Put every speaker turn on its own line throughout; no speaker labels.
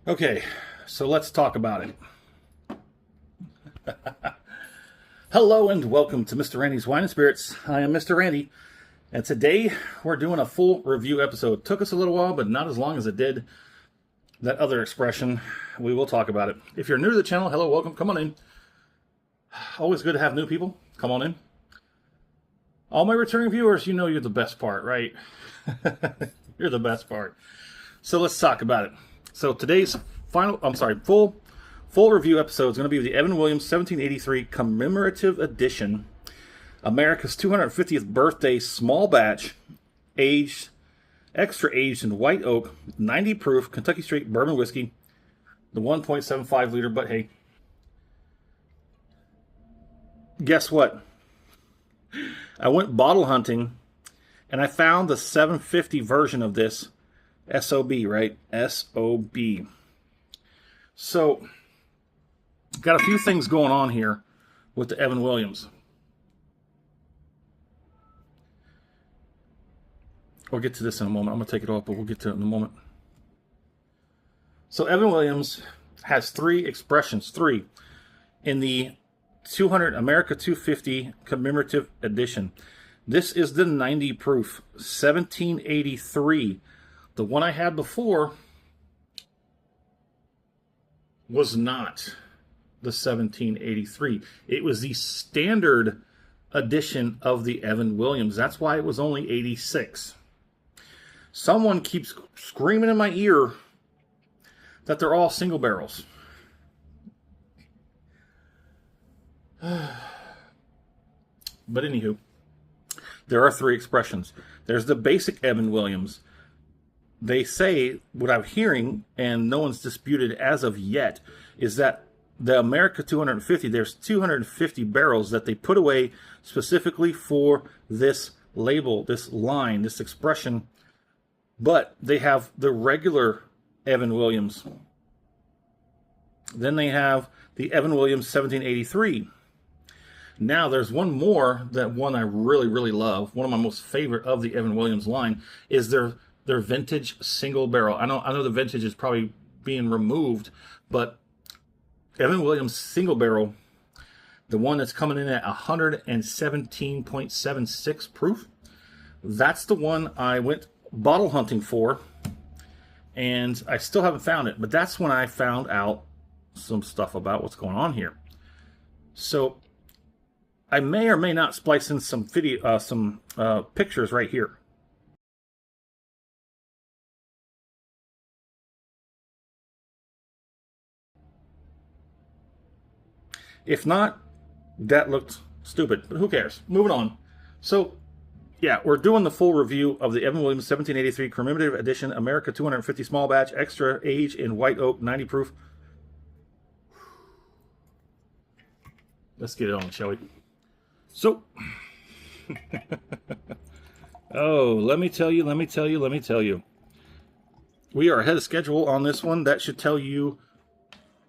Okay, so let's talk about it. Hello and welcome to Mr. Randy's Wine and Spirits. I am Mr. Randy, and today we're doing a full review episode. It took us a little while, but not as long as it did that other expression. We will talk about it. If you're new to the channel, hello, welcome, come on in. Always good to have new people. Come on in. All my returning viewers, you know you're the best part, right? You're the best part. So let's talk about it. So today's full review episode is going to be the Evan Williams 1783 Commemorative Edition, America's 250th birthday small batch, extra aged in white oak, 90 proof Kentucky straight bourbon whiskey, the 1.75 liter. But hey, guess what? I went bottle hunting and I found the 750 version of this. SOB, right? SOB. So, got a few things going on here with the Evan Williams. We'll get to this in a moment. I'm going to take it off, but we'll get to it in a moment. So, Evan Williams has three expressions. Three. In the America 250 Commemorative Edition. This is the 90 proof 1783. The one I had before was not the 1783. It was the standard edition of the Evan Williams. That's why it was only 86. Someone keeps screaming in my ear that they're all single barrels. But anywho, there are three expressions. There's the basic Evan Williams. They say, what I'm hearing, and no one's disputed as of yet, is that the America 250, there's 250 barrels that they put away specifically for this label, this line, this expression. But they have the regular Evan Williams. Then they have the Evan Williams 1783. Now, there's one more, that one I really, really love. One of my most favorite of the Evan Williams line is their vintage single barrel. I know the vintage is probably being removed, but Evan Williams single barrel, the one that's coming in at 117.76 proof, that's the one I went bottle hunting for, and I still haven't found it, but that's when I found out some stuff about what's going on here. So I may or may not splice in some video, pictures right here. If not, that looked stupid, but who cares? Moving on. So, yeah, we're doing the full review of the Evan Williams 1783 Commemorative Edition, America 250 small batch, extra age in white oak, 90 proof. Let's get it on, shall we? So, oh, let me tell you. We are ahead of schedule on this one. That should tell you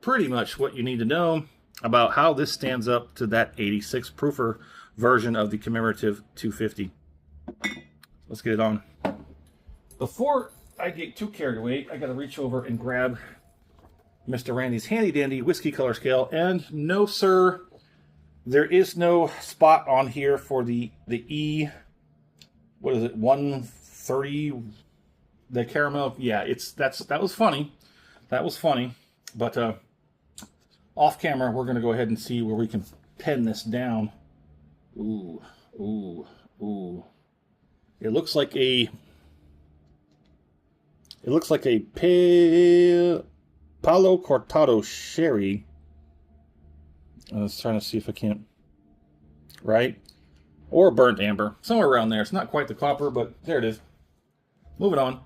pretty much what you need to know about how this stands up to that 86 proofer version of the Commemorative 250. Let's get it on. Before I get too carried away, I got to reach over and grab Mr. Randy's handy dandy whiskey color scale. And no, sir, there is no spot on here for the E. What is it? 130. The caramel. Yeah, that was funny. That was funny, but off camera, we're going to go ahead and see where we can pen this down. Ooh, ooh, ooh. It looks like a Palo Cortado sherry. I was trying to see if I can't. Right? Or burnt amber. Somewhere around there. It's not quite the copper, but there it is. Moving on.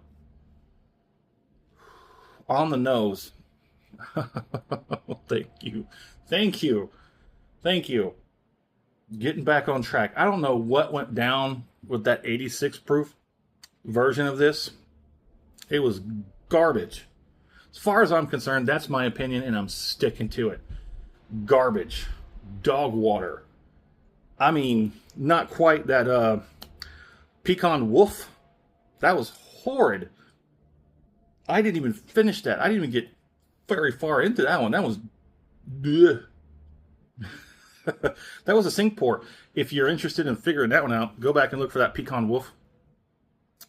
On the nose. Thank you. Getting back on track. I don't know what went down with that 86 proof version of this. It was garbage. As far as I'm concerned, that's my opinion, and I'm sticking to it. Garbage. Dog water. I mean, not quite that pecan wolf. That was horrid. I didn't even finish that. I didn't even get very far into that one. That was bleh. That was a sink pour. If you're interested in figuring that one out, go back and look for that Pecan Wolf.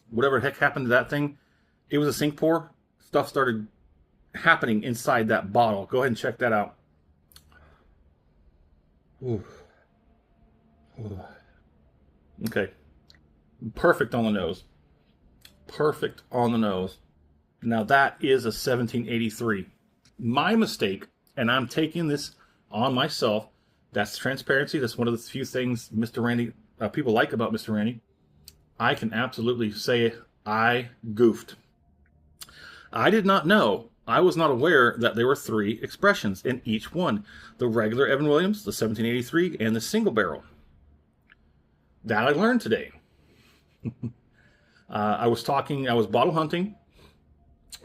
Whatever the heck happened to that thing, it was a sink pour. Stuff started happening inside that bottle. Go ahead and check that out. Ooh. Ooh. Okay. Perfect on the nose. Perfect on the nose. Now that is a 1783. My mistake, and I'm taking this on myself. That's transparency. That's one of the few things Mr. Randy, people like about Mr. Randy. I can absolutely say I goofed. I did not know. I was not aware that there were 3 expressions in each one. The regular Evan Williams, the 1783, and the single barrel. That I learned today. I was bottle hunting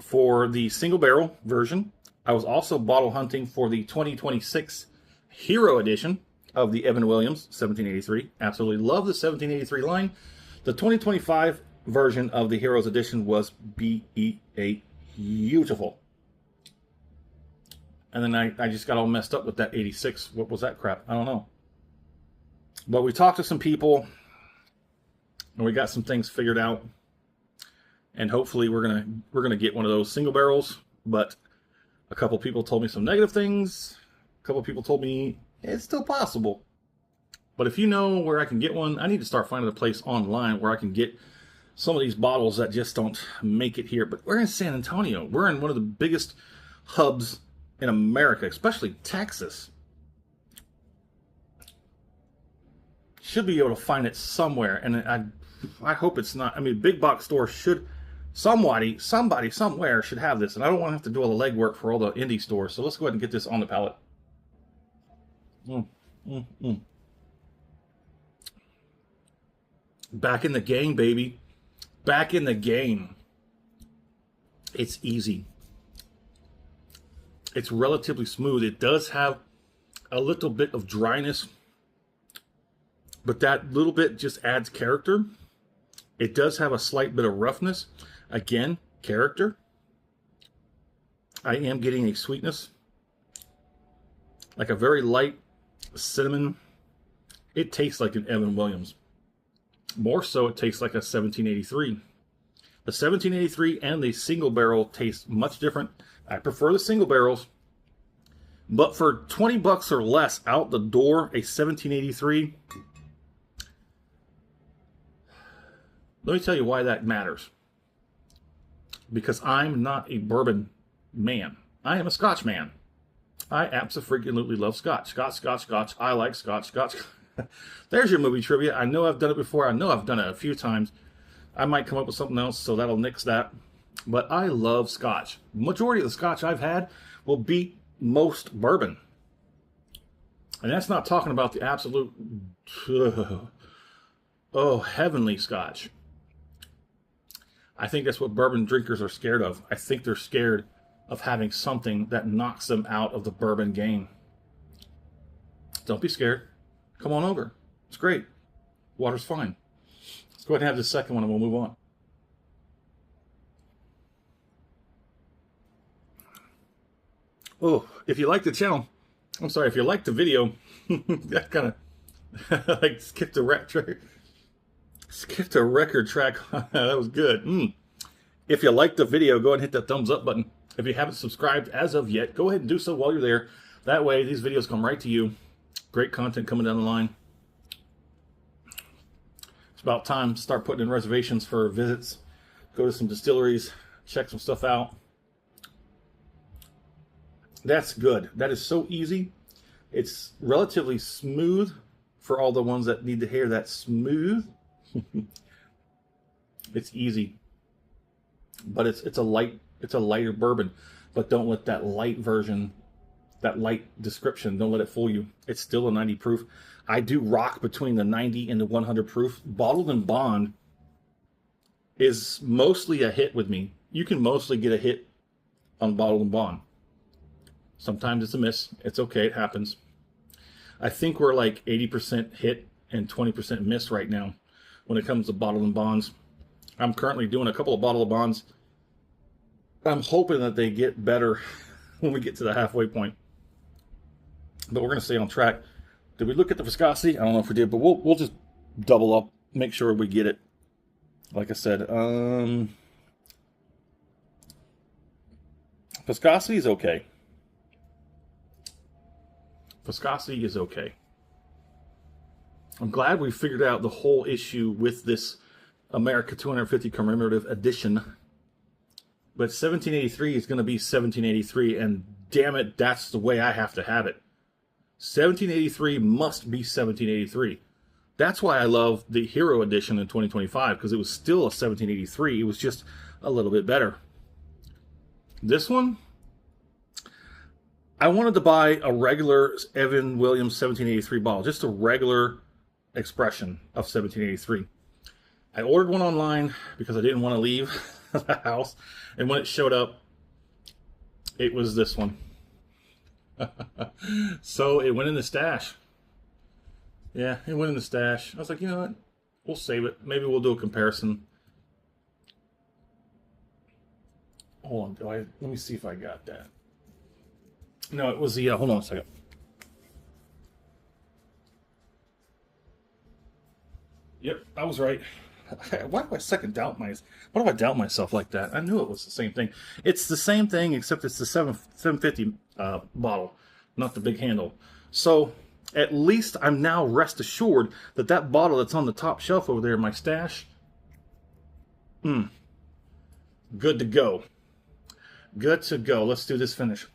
for the single barrel version. I was also bottle hunting for the 2026 Hero Edition of the Evan Williams 1783. Absolutely love the 1783 line. The 2025 version of the Heroes Edition was beautiful. And then I just got all messed up with that 86. What was that crap? I don't know. But we talked to some people, and we got some things figured out. And hopefully we're gonna get one of those single barrels. But a couple people told me some negative things. A couple people told me it's still possible. But if you know where I can get one, I need to start finding a place online where I can get some of these bottles that just don't make it here. But we're in San Antonio. We're in one of the biggest hubs in America, especially Texas. Should be able to find it somewhere, and I hope it's not. I mean, big box store should, somebody somewhere should have this, and I don't want to have to do all the legwork for all the indie stores. So let's go ahead and get this on the palate. Back in the game, baby. Back in the game. It's easy. It's relatively smooth. It does have a little bit of dryness, but that little bit just adds character. It does have a slight bit of roughness. Again, character. I am getting a sweetness, like a very light cinnamon. It tastes like an Evan Williams. More so, it tastes like a 1783. The 1783 and the single barrel taste much different. I prefer the single barrels, but for 20 bucks or less out the door, a 1783. Let me tell you why that matters. Because I'm not a bourbon man. I am a Scotch man. I absolutely love Scotch. Scotch. I like Scotch. There's your movie trivia. I know I've done it before. I know I've done it a few times. I might come up with something else, so that'll nix that. But I love Scotch. Majority of the Scotch I've had will beat most bourbon. And that's not talking about the absolute, heavenly Scotch. I think that's what bourbon drinkers are scared of. I think they're scared of having something that knocks them out of the bourbon game. Don't be scared. Come on over. It's great. Water's fine. Let's go ahead and have the second one and we'll move on. Oh, if you like the channel, I'm sorry, if you like the video, that kind of like skipped a record track. That was good. If you like the video, go ahead and hit that thumbs up button. If you haven't subscribed as of yet, go ahead and do so while you're there. That way, these videos come right to you. Great content coming down the line. It's about time to start putting in reservations for visits. Go to some distilleries, check some stuff out. That's good. That is so easy. It's relatively smooth for all the ones that need to hear that smooth. It's easy. But it's a lighter bourbon. But don't let that light version, that light description, don't let it fool you. It's still a 90 proof. I do rock between the 90 and the 100 proof. Bottled and Bond is mostly a hit with me. You can mostly get a hit on Bottled and Bond. Sometimes it's a miss. It's okay. It happens. I think we're like 80% hit and 20% miss right now when it comes to Bottled and Bonds. I'm currently doing a couple of Bottled and Bonds. I'm hoping that they get better when we get to the halfway point. But we're going to stay on track. Did we look at the viscosity? I don't know if we did, but we'll just double up, make sure we get it. Like I said, viscosity is okay. Viscosity is okay. I'm glad we figured out the whole issue with this America 250 Commemorative Edition. But 1783 is going to be 1783, and damn it, that's the way I have to have it. 1783 must be 1783. That's why I love the Hero Edition in 2025, because it was still a 1783. It was just a little bit better. This one, I wanted to buy a regular Evan Williams 1783 bottle, just a regular expression of 1783. I ordered one online because I didn't want to leave the house, and when it showed up, it was this one. So it went in the stash. Yeah, it went in the stash. I was like, you know what? We'll save it. Maybe we'll do a comparison. Hold on, let me see if I got that. No, it was the, hold on a second. Yep, I was right. Why do I second doubt myself? Why do I doubt myself like that? I knew it was the same thing. It's the same thing, except it's the 750 bottle, not the big handle. So at least I'm now rest assured that that bottle that's on the top shelf over there in my stash, good to go. Good to go. Let's do this finish.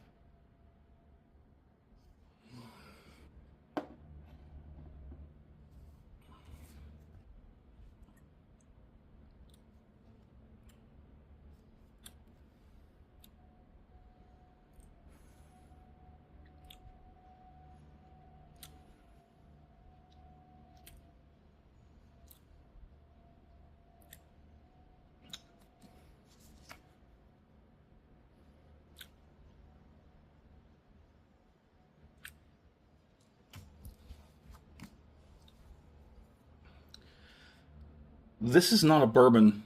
This is not a bourbon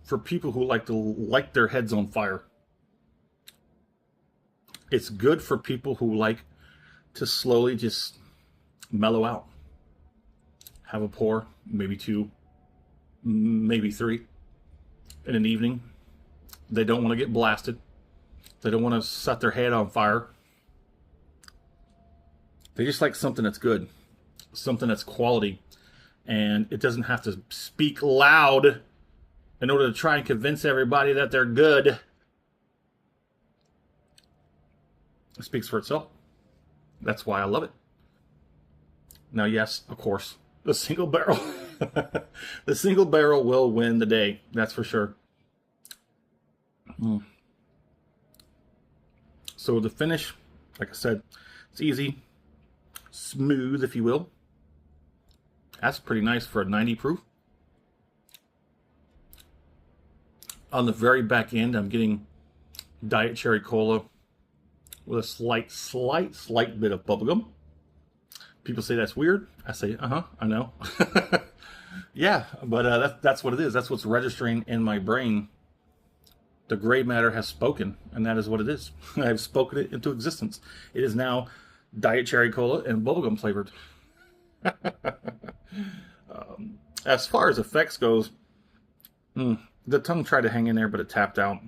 for people who like to light their heads on fire. It's good for people who like to slowly just mellow out. Have a pour, maybe 2, maybe 3 in an evening. They don't want to get blasted. They don't want to set their head on fire. They just like something that's good, something that's quality. And it doesn't have to speak loud in order to try and convince everybody that they're good. It speaks for itself. That's why I love it. Now, yes, of course, the single barrel. The single barrel will win the day. That's for sure. So the finish, like I said, it's easy, smooth, if you will. That's pretty nice for a 90 proof. On the very back end, I'm getting Diet Cherry Cola with a slight bit of bubblegum. People say that's weird. I say, I know. Yeah, but that's what it is. That's what's registering in my brain. The gray matter has spoken, and that is what it is. I have spoken it into existence. It is now Diet Cherry Cola and bubblegum flavored. As far as effects goes, the tongue tried to hang in there, but it tapped out.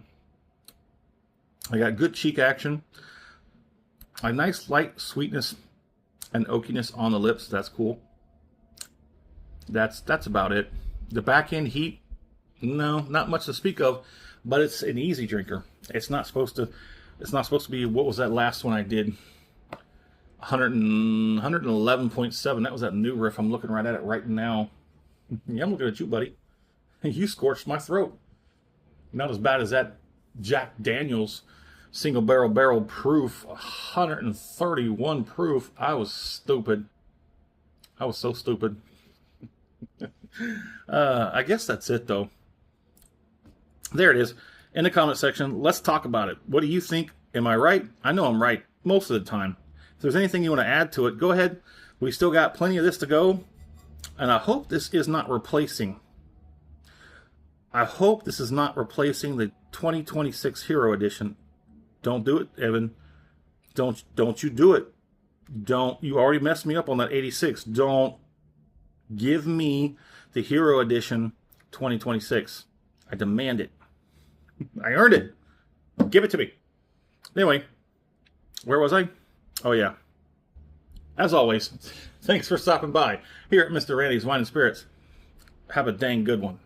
I got good cheek action, a nice light sweetness and oakiness on the lips. That's cool. That's about it. The back end heat, no, not much to speak of, but it's an easy drinker. It's not supposed to be, what was that last one I did? 111.7. That was that new riff. I'm looking right at it right now. Yeah, I'm looking at you, buddy. You scorched my throat. Not as bad as that Jack Daniels single barrel proof, 131 proof. I was stupid. I was so stupid. I guess that's it, though. There it is. In the comment section, let's talk about it. What do you think? Am I right? I know I'm right most of the time. If there's anything you want to add to it, go ahead. We still got plenty of this to go. And I hope this is not replacing. I hope this is not replacing the 2026 Hero Edition. Don't do it, Evan. Don't you do it. Don't. You already messed me up on that 86. Don't give me the Hero Edition 2026. I demand it. I earned it. Give it to me. Anyway, where was I? Oh, yeah. As always, thanks for stopping by here at Mr. Randy's Wine and Spirits. Have a dang good one.